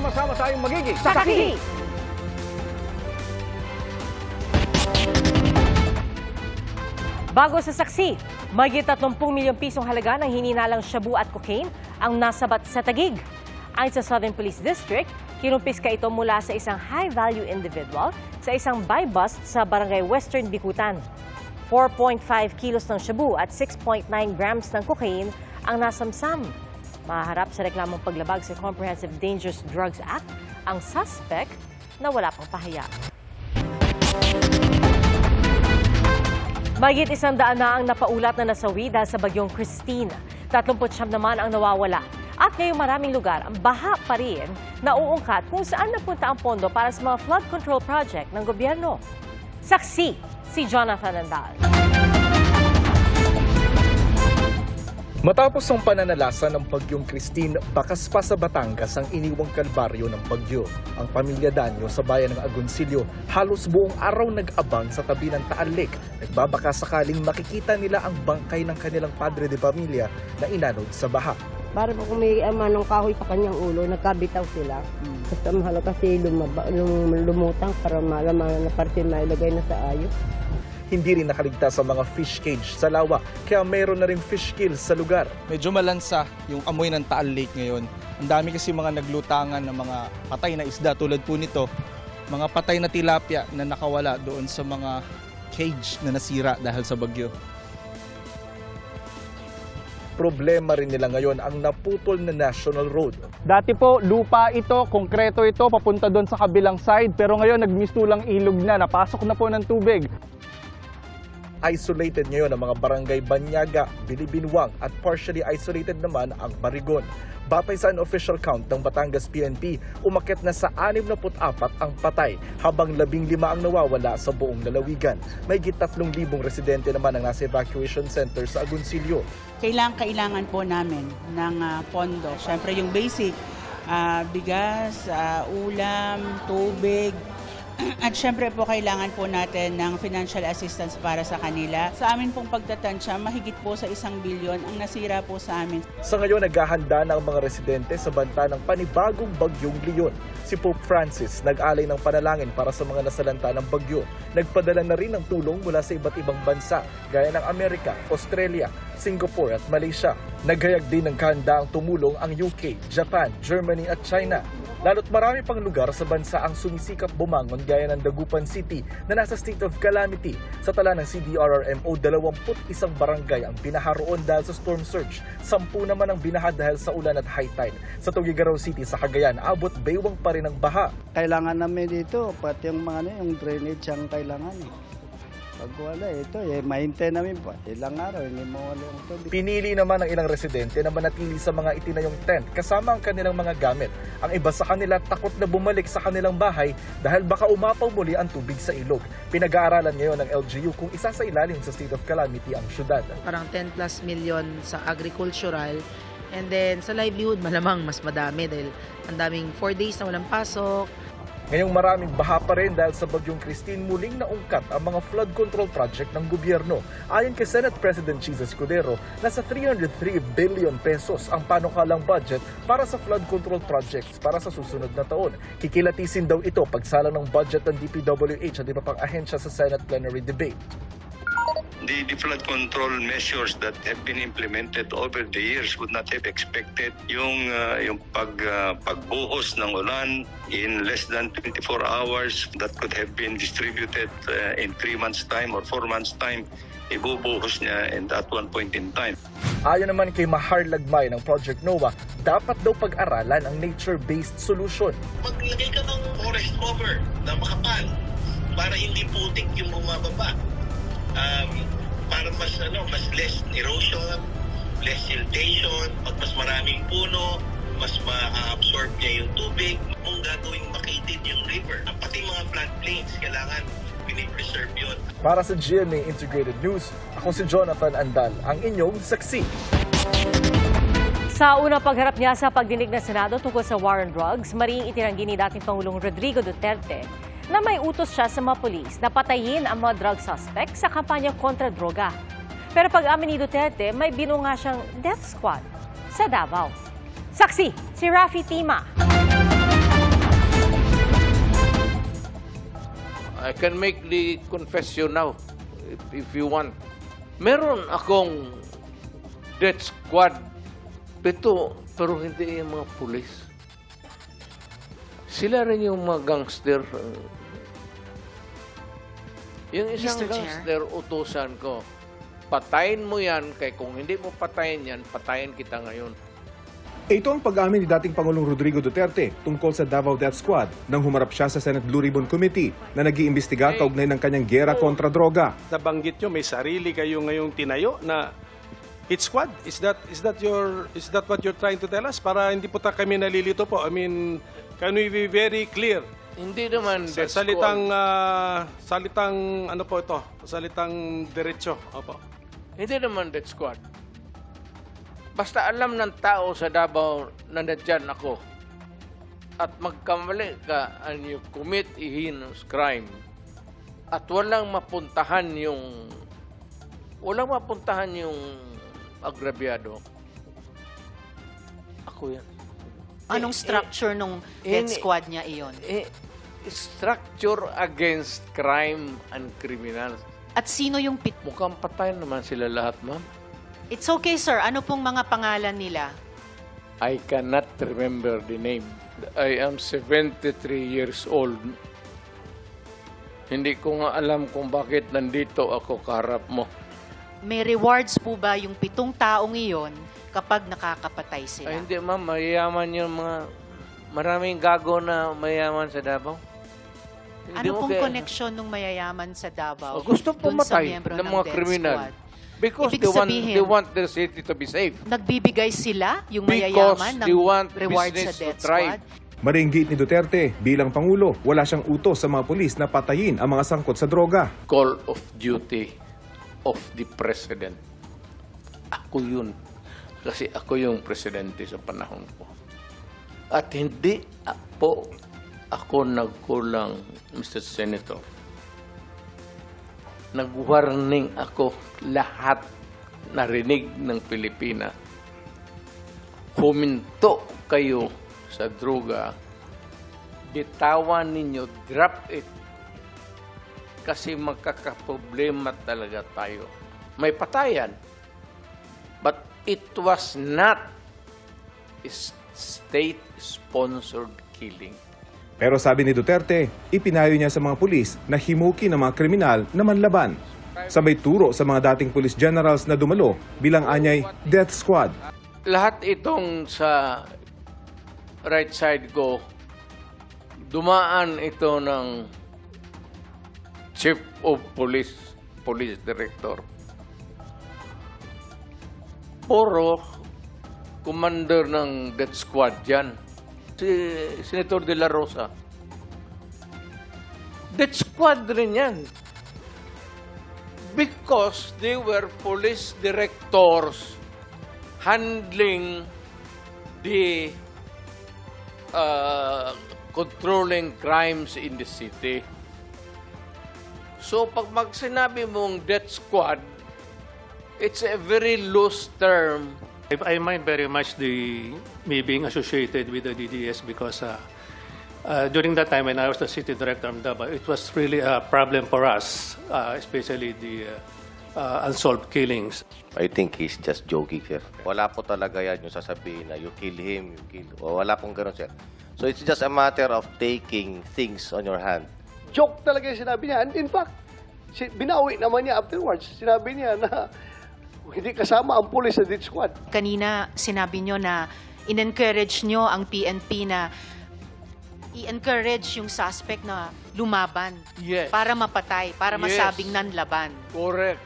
Sama-sama tayong magiging Saksi! Bago sa saksi, mahigit 30 milyong pisong halaga ng hininalang shabu at cocaine ang nasabat sa Taguig. Ayon sa Southern Police District, kinumpiska ito mula sa isang high-value individual sa isang buy bust sa barangay Western Bikutan. 4.5 kilos ng shabu at 6.9 grams ng cocaine ang nasamsam. Maharap sa reklamong paglabag sa Comprehensive Dangerous Drugs Act ang suspect na wala pang pahiya. Mahigit 100 na ang napaulat na nasawi dahil sa bagyong Christine. 39 naman ang nawawala. At ngayong maraming lugar, ang baha pa rin nauungkat kung saan napunta ang pondo para sa mga flood control project ng gobyerno. Saksi, si Jonathan Andal. Matapos ang pananalasa ng bagyong Christine, bakas pa sa Batangas ang iniwang kalbaryo ng bagyo. Ang pamilya Danyo sa bayan ng Agoncillo halos buong araw nag-abang sa tabi ng Taal Lake. Nagbabaka sakaling makikita nila ang bangkay ng kanilang padre de pamilya na inanod sa baha. Para po kung may manong kahoy sa kanyang ulo, nagkabitaw sila. Basta mahalo kasi lumutang para malaman na parte mailagay na sa ayos. Hindi rin nakaligtas sa mga fish cage sa lawa, kaya mayroon na rin fish kill sa lugar. Medyo malansa yung amoy ng Taal Lake ngayon. Ang dami kasi mga naglutangan ng mga patay na isda tulad po nito. Mga patay na tilapia na nakawala doon sa mga cage na nasira dahil sa bagyo. Problema rin nila ngayon ang naputol na National Road. Dati po, lupa ito, konkreto ito, papunta doon sa kabilang side. Pero ngayon, nagmistulang ilog na, napasok na po ng tubig. Isolated ngayon ang mga barangay Banyaga, Bilibinwang at partially isolated naman ang Barigon. Batay sa unofficial count ng Batangas PNP, umakyat na sa 64 ang patay, habang 15 ang nawawala sa buong lalawigan. May 3,000 residente naman ang nasa evacuation center sa Agoncillo. Kailangan po namin ng pondo. Siyempre yung basic, bigas, ulam, tubig, at syempre po kailangan po natin ng financial assistance para sa kanila. Sa amin pong pagtatansya, mahigit po sa 1 bilyon ang nasira po sa amin. Sa ngayon, naghahanda na ang mga residente sa banta ng panibagong bagyong Leon. Si Pope Francis nag-alay ng panalangin para sa mga nasalanta ng bagyo. Nagpadala na rin ng tulong mula sa iba't ibang bansa gaya ng Amerika, Australia, Singapore at Malaysia. Naghayag din ng kahandaang tumulong ang UK, Japan, Germany at China. Lalo't marami pang lugar sa bansa ang sumisikap bumangon gaya ng Dagupan City na nasa state of calamity. Sa tala ng CDRRMO, 21 barangay ang binaha roon dahil sa storm surge. 10 naman ang binaha dahil sa ulan at high tide. Sa Tuguegarao City sa Cagayan, abot baywang pa rin ang baha. Kailangan namin dito, pati yung mga yung drainage ang kailangan. Pag wala, ito, maintain namin pa. Ilang araw, hindi mo wala yung tubig. Pinili naman ng ilang residente na manatili sa mga itinayong tent kasama ang kanilang mga gamit. Ang iba sa kanila takot na bumalik sa kanilang bahay dahil baka umapaw muli ang tubig sa ilog. Pinag-aaralan ngayon ng LGU kung isa sa ilalim sa state of calamity ang syudad. Parang 10+ million sa agricultural. And then sa livelihood, malamang mas madami dahil ang daming 4 days na walang pasok. Ngayong maraming baha pa rin dahil sa bagyong Christine, muling naungkat ang mga flood control project ng gobyerno. Ayon kay Senate President Jesus Escudero, nasa 303 billion pesos ang panukalang budget para sa flood control projects para sa susunod na taon. Kikilatisin daw ito pagsalang ng budget ng DPWH at iba pang ahensya sa Senate plenary debate. The flood control measures that have been implemented over the years would not have expected yung pagbuhos ng ulan in less than 24 hours that could have been distributed in 3 months' time or 4 months' time. Ibubuhos niya and at one point in time. Ayon naman kay Mahar Lagmay ng Project NOAA, dapat daw pag-aralan ang nature-based solution. Maglagay ka ng forest cover na makapal para hindi putik yung bumababa. Para mas less erosion, less siltation, pag mas maraming puno, mas ma-absorb niya yung tubig. Kung gagawing makitid yung river, pati mga floodplains, kailangan pinipreserve yun. Para sa GMA Integrated News, ako si Jonathan Andal, ang inyong saksi. Sa unang pagharap niya sa pagdinig ng Senado tungkol sa war on drugs, maring itinanggi ni dating Pangulong Rodrigo Duterte na may utos siya sa mga pulis na patayin ang mga drug suspect sa kampanya kontra droga. Pero pag-amin ni Duterte, may binunga siyang death squad sa Davao. Saksi, si Rafi Tima. I can make the confession now if you want. Meron akong death squad. Pero hindi yung mga pulis. Sila rin yung mga gangster. Yung isang Mr. Chair. gangster, utusan ko. Patayin mo yan, kaya kung hindi mo patayin yan, patayin kita ngayon. Ito ang pag-amin ni dating Pangulong Rodrigo Duterte tungkol sa Davao Death Squad nang humarap siya sa Senate Blue Ribbon Committee na nag-iimbestiga kaugnay ng kanyang giyera kontra droga. Nabanggit nyo, may sarili kayo ngayong tinayo na hit squad. Is that what you're trying to tell us? Para hindi po kami nalilito po. I mean, can we be very clear? Hindi naman Sa death salitang ano po ito? Salitang diretso. Opo. Hindi naman death squad. Basta alam ng tao sa Davao na nandyan ako at magkamali ka and you commit a heinous crime at walang mapuntahan yung agrabyado, ako yan. Anong structure nung death squad niya iyon? Structure against crime and criminals. At sino yung Mukhang patay naman sila lahat, ma'am. It's okay, sir. Ano pong mga pangalan nila? I cannot remember the name. I am 73 years old. Hindi ko nga alam kung bakit nandito ako kaharap mo. May rewards po ba yung 7 taong iyon kapag nakakapatay sila? Ay, hindi, ma'am. Mayayaman yung mga... Maraming gago na mayayaman sa Davao. Hindi Ano mo pong kaya- connection ng mayayaman sa Davao? Gusto dun sa pumatay miyembro ng ng mga death kriminal. squad? Because Ibig they sabihin, want their city to be safe. Nagbibigay sila, yung Because mayayaman, ng they want reward sa business to death thrive. squad? Maringgit ni Duterte, bilang Pangulo, wala siyang utos sa mga pulis na patayin ang mga sangkot sa droga. Call of duty of the President. Ako yun. Kasi ako yung presidente sa panahon ko. At hindi ako nagkulang, Mr. Senator. Nag-warning ako lahat narinig ng Pilipina. Huminto kayo sa droga. Bitawan ninyo, drop it. Kasi magkakaproblema talaga tayo. May patayan. But it was not a state-sponsored killing. Pero sabi ni Duterte, ipinayo niya sa mga pulis na himukin ng mga kriminal na manlaban. Sabay turo sa mga dating police generals na dumalo bilang anyay death squad. Lahat itong sa right side ko, dumaan ito ng Chief of Police Director. Puro commander ng death squad yan. Si Senator De La Rosa. Death squad rin yan. Because they were police directors handling the controlling crimes in the city. So pag sinabi mong death squad, it's a very loose term. I mind very much me being associated with the DDS because during that time when I was the city director of Davao, it was really a problem for us, especially the unsolved killings. I think he's just joking, sir. Wala po talaga yan yung sasabihin na you kill him, you kill... Wala pong ganun, sir. So it's just a matter of taking things on your hand. Joke talaga yung sinabi niya. And in fact, binawi naman niya afterwards. Sinabi niya na hindi kasama ang pulis sa death squad. Kanina sinabi nyo na in-encourage nyo ang PNP na i-encourage yung suspect na lumaban para mapatay, para masabing nanlaban. Correct.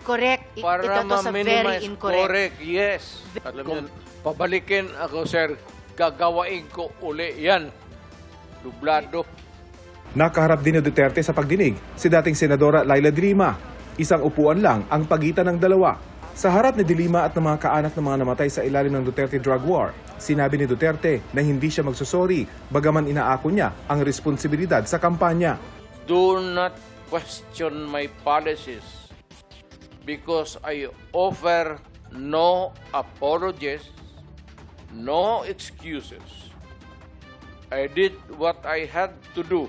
Correct. Para Ito to sa very ma-minimize. incorrect. Correct, yes. At kung pabalikin ako, sir, gagawain ko uli yan. Dublado. Nakaharap din ni Duterte sa pagdinig si dating Senadora Laila de Lima. Isang upuan lang ang pagitan ng dalawa. Sa harap ni de Lima at ng mga kaanak ng mga namatay sa ilalim ng Duterte drug war, sinabi ni Duterte na hindi siya magsusori bagaman inaako niya ang responsibilidad sa kampanya. Do not question my policies because I offer no apologies, no excuses. I did what I had to do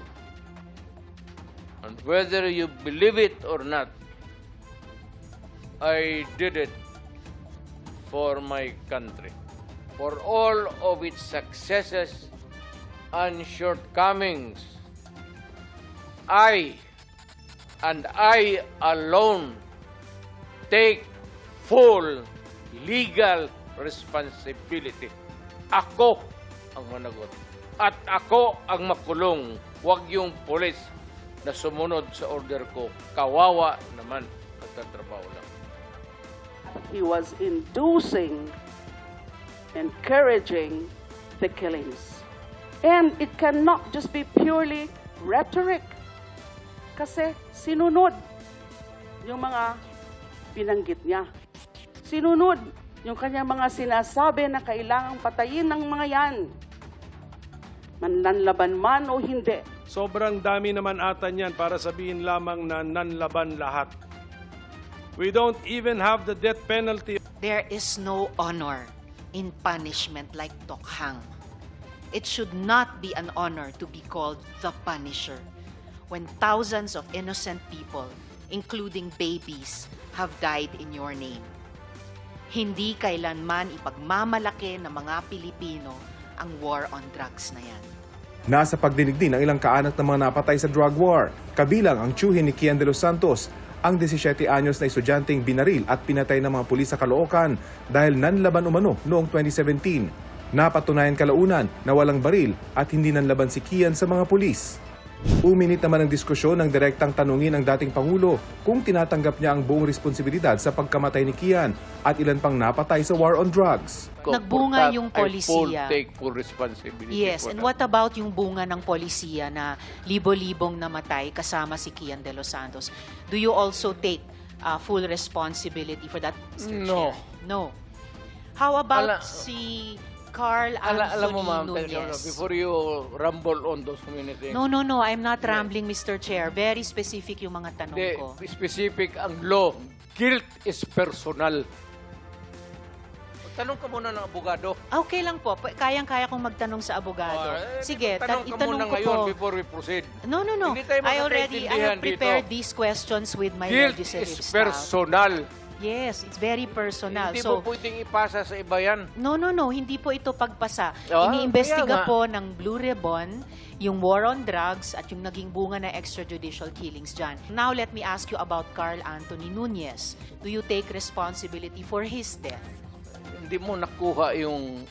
And whether you believe it or not, I did it for my country. For all of its successes and shortcomings, I alone take full legal responsibility. Ako ang managot. At ako ang makulong. Huwag yung pulis na sumunod sa order ko. Kawawa naman, nagtatrabaho lang. He was inducing, encouraging the killings. And it cannot just be purely rhetoric. Kasi sinunod yung mga binanggit niya. Sinunod yung kanyang mga sinasabi na kailangang patayin ng mga yan. Manlanlaban man o hindi. Sobrang dami naman ata niyan para sabihin lamang na nanlaban lahat. We don't even have the death penalty. There is no honor in punishment like tokhang. It should not be an honor to be called the Punisher when thousands of innocent people, including babies, have died in your name. Hindi kailanman ipagmamalaki ng mga Pilipino ang war on drugs na yan. Nasa pagdinig din ang ilang kaanak ng mga napatay sa drug war, kabilang ang tiyuhin ni Kian de los Santos, ang 17 anyos na estudyanteng binaril at pinatay ng mga pulis sa Caloocan dahil nanlaban umano noong 2017. Napatunayan kalaunan na walang baril at hindi nanlaban si Kian sa mga pulis. Uminit naman ang diskusyon ng direktang tanungin ng dating Pangulo kung tinatanggap niya ang buong responsibilidad sa pagkamatay ni Kian at ilan pang napatay sa war on drugs. Nagbunga yung polisiya. I take full responsibility. Yes, for and that. what about yung bunga ng polisiya na libo-libong namatay kasama si Kian de los Santos? Do you also take full responsibility for that, Mr. No. Chair? No. How about Ala- si Carl Alam mo, Anthony ma'am, Nunez? before you rumble on those many things. No, I'm not rambling, Mr. Chair. Very specific yung mga tanong Hindi, ko. specific ang law. Guilt is personal. Tanong ka muna ng abogado. Okay lang po. Kayang-kaya kong magtanong sa abogado. Sige, Tanong ka itanong muna ko ngayon po. before we proceed. No. Hindi tayo I magkakaintindihan have prepared dito. these questions with my Guilt legislative is staff. personal. Yes, it's very personal. Hindi So, mo pwedeng ipasa sa iba yan. no, hindi po ito pagpasa. Ah, Iniimbestiga kaya nga. po ng Blue Ribbon yung war on drugs at yung naging bunga na extrajudicial killings dyan. Now, let me ask you about Carl Anthony Nunez. Do you take responsibility for his death? Hindi mo nakuha yung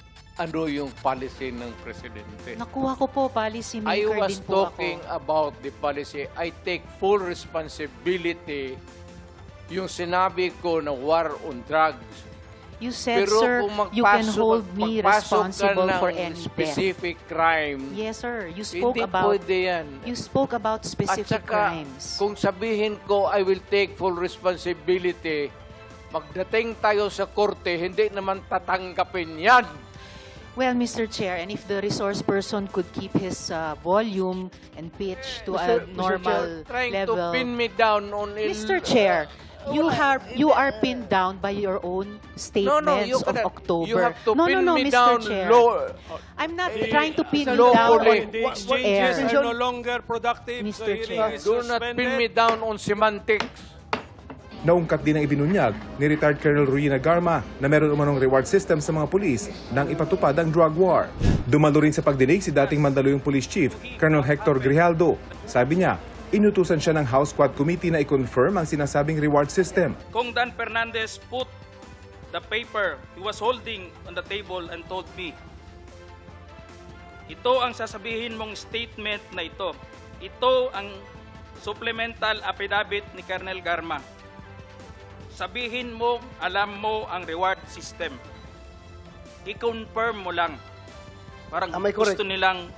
yung policy ng presidente. Nakuha ko po, policy I maker was din po talking ako. about the policy. I take full responsibility yung sinabi ko na war on drugs. You said, Pero sir, kung you can hold magpasok me ka responsible ng for any death. specific crime, Yes, sir. You spoke hindi about pwede yan. you spoke about At specific saka, crimes. kung sabihin ko, I will take full responsibility, magdating tayo sa korte, hindi naman tatanggapin yan. Well, Mr. Chair, and if the resource person could keep his volume and pitch to a normal trying level. to pin me down on Mr. Chair, you are pinned down by your own statements you of cannot. October. You have to no, pin no, me Mr. down Chair. I'm not trying to pin you lawfully. down The on exchanges air. are no longer productive. Mr. The hearing Chair. is Do not suspended. pin me down on semantics. Naungkat din ang ibinunyag ni retired Colonel Ruina Garma na meron umanong reward system sa mga pulis nang ipatupad ang drug war. Dumalo rin sa pagdinig si dating Mandaluyong Police Chief, Colonel Hector Grijaldo. Sabi niya, inutusan siya ng House Squad Committee na i-confirm ang sinasabing reward system. Kung Dan Fernandez put the paper he was holding on the table and told me, ito ang sasabihin mong statement na ito. Ito ang supplemental affidavit ni Colonel Garma. Sabihin mo, alam mo ang reward system. I-confirm mo lang. Parang Am I correct? gusto nilang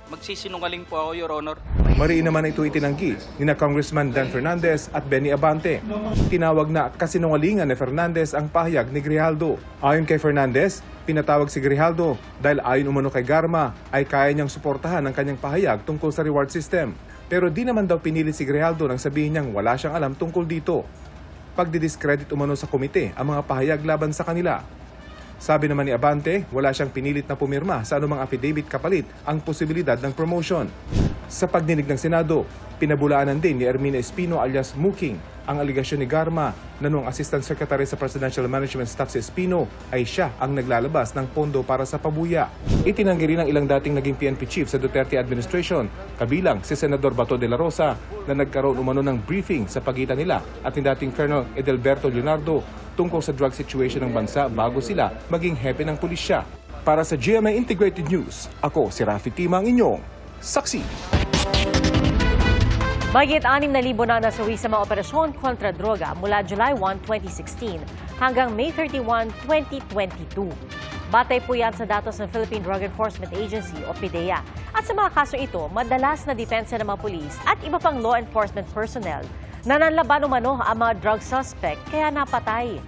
magsisinungaling po ako, Your Honor. Mariin naman ito itinanggi ni na Congressman Dan Fernandez at Benny Abante. Tinawag na kasinungalingan ni Fernandez ang pahayag ni Grijaldo. Ayon kay Fernandez, pinatawag si Grijaldo dahil ayon umano kay Garma ay kaya niyang suportahan ang kanyang pahayag tungkol sa reward system. Pero di naman daw pinili si Grijaldo nang sabihin niyang wala siyang alam tungkol dito. Pagdidiscredit umano sa komite ang mga pahayag laban sa kanila. Sabi naman ni Abante, wala siyang pinilit na pumirma sa anumang affidavit kapalit ang posibilidad ng promotion. Sa pagdinig ng Senado, pinabulaanan din ni Ermina Espino alias Muking ang aligasyon ni Garma na noong Assistant Secretary sa Presidential Management Staff si Espino ay siya ang naglalabas ng pondo para sa pabuya. Itinanggi rin ng ilang dating naging PNP chief sa Duterte administration, kabilang si Senador Bato de la Rosa na nagkaroon umano ng briefing sa pagitan nila at ni dating Colonel Edelberto Leonardo tungkol sa drug situation ng bansa bago sila maging hepe ng pulisya. Para sa GMA Integrated News, ako si Rafi Tima, ang inyong saksi. Mahigit 6,000 na nasawi sa mga operasyon kontra droga mula July 1, 2016 hanggang May 31, 2022. Batay po yan sa datos ng Philippine Drug Enforcement Agency o PDEA. At sa mga kaso ito, madalas na depensa ng mga pulis at iba pang law enforcement personnel na nanlaban umano ang mga drug suspect kaya napatay.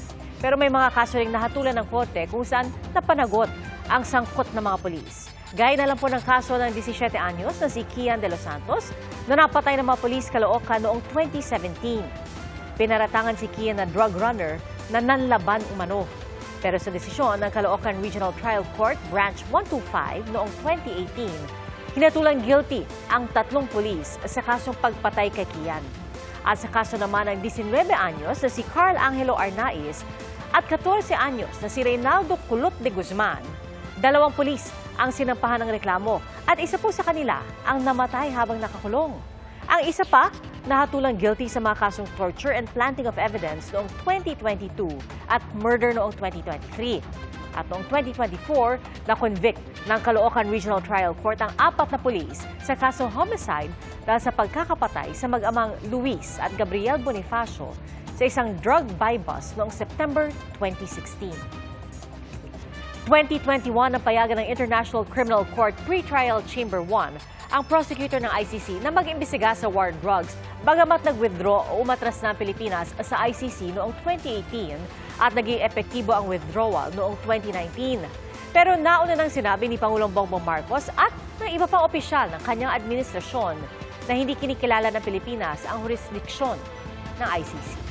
Pero may mga kaso ring nahatulan ng korte kung saan napanagot ang sangkot ng mga pulis. Gaya na lang po ng kaso ng 17 anyos na si Kian de los Santos na napatay ng mga pulis Caloocan noong 2017. Pinaratangan si Kian na drug runner na nanlaban umano. Pero sa desisyon ng Caloocan Regional Trial Court Branch 125 noong 2018, hinatulang guilty ang 3 pulis sa kasong pagpatay kay Kian. At sa kaso naman ng 19 anyos na si Carl Angelo Arnaiz at 14 anyos na si Reynaldo Culot de Guzman, 2 pulis ang sinampahan ng reklamo at isa po sa kanila ang namatay habang nakakulong. Ang isa pa, nahatulang guilty sa mga kasong torture and planting of evidence noong 2022 at murder noong 2023. At noong 2024, na-convict ng Caloocan Regional Trial Court ang 4 na pulis sa kasong homicide dahil sa pagkakapatay sa mag-amang Luis at Gabriel Bonifacio sa isang drug buy bust noong September 2016. 2021 ang payagan ng International Criminal Court Pre-Trial Chamber 1 ang prosecutor ng ICC na mag-imbestiga sa war drugs bagamat nag-withdraw o umatras na ang Pilipinas sa ICC noong 2018 at naging epektibo ang withdrawal noong 2019. Pero nauna nang sinabi ni Pangulong Bongbong Marcos at ng iba pang opisyal ng kanyang administrasyon na hindi kinikilala ng Pilipinas ang jurisdiksyon ng ICC.